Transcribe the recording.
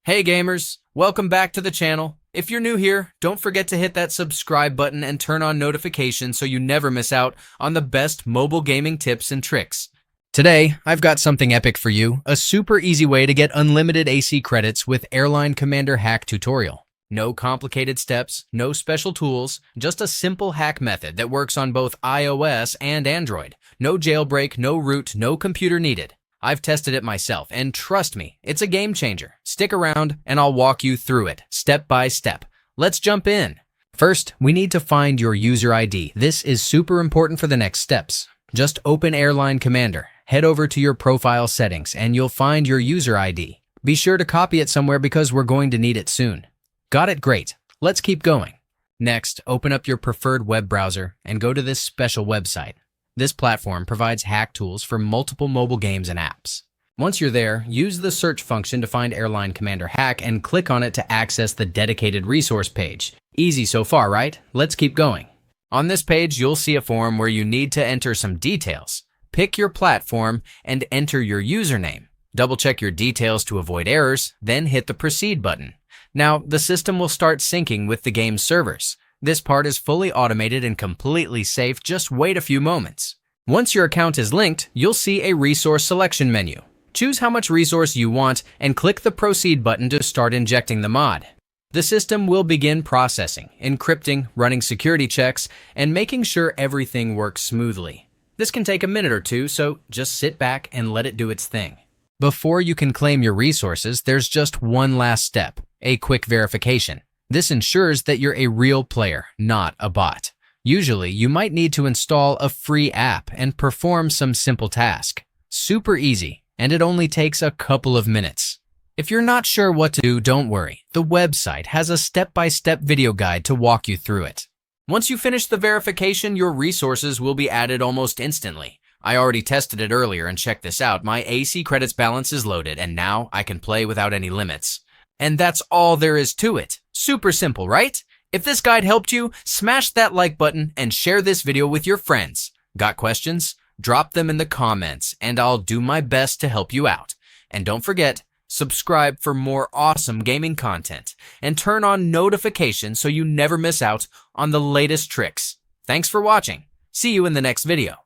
Hey gamers, welcome back to the channel. If you're new here, don't forget to hit that subscribe button and turn on notifications so you never miss out on the best mobile gaming tips and tricks. Today, I've got something epic for you, a super easy way to get unlimited AC credits with Airline Commander Hack tutorial. No complicated steps, no special tools, just a simple hack method that works on both iOS and Android. No jailbreak, no root, no computer needed. I've tested it myself, and trust me, it's a game changer. Stick around, and I'll walk you through it, step by step. Let's jump in. First, we need to find your user ID. This is super important for the next steps. Just open Airline Commander, head over to your profile settings, and you'll find your user ID. Be sure to copy it somewhere because we're going to need it soon. Got it? Great. Let's keep going. Next, open up your preferred web browser and go to this special website. This platform provides hack tools for multiple mobile games and apps. Once you're there, use the search function to find Airline Commander Hack and click on it to access the dedicated resource page. Easy so far, right? Let's keep going. On this page, you'll see a form where you need to enter some details. Pick your platform and enter your username. Double-check your details to avoid errors, then hit the Proceed button. Now, the system will start syncing with the game's servers. This part is fully automated and completely safe. Just wait a few moments. Once your account is linked, you'll see a resource selection menu. Choose how much resource you want and click the Proceed button to start injecting the mod. The system will begin processing, encrypting, running security checks, and making sure everything works smoothly. This can take a minute or two, so just sit back and let it do its thing. Before you can claim your resources, there's just one last step, a quick verification. This ensures that you're a real player, not a bot. Usually, you might need to install a free app and perform some simple task. Super easy, and it only takes a couple of minutes. If you're not sure what to do, don't worry. The website has a step-by-step video guide to walk you through it. Once you finish the verification, your resources will be added almost instantly. I already tested it earlier and check this out. My AC credits balance is loaded, and now I can play without any limits. And that's all there is to it. Super simple, right? If this guide helped you, smash that like button and share this video with your friends. Got questions? Drop them in the comments and I'll do my best to help you out. And don't forget, subscribe for more awesome gaming content and turn on notifications so you never miss out on the latest tricks. Thanks for watching. See you in the next video.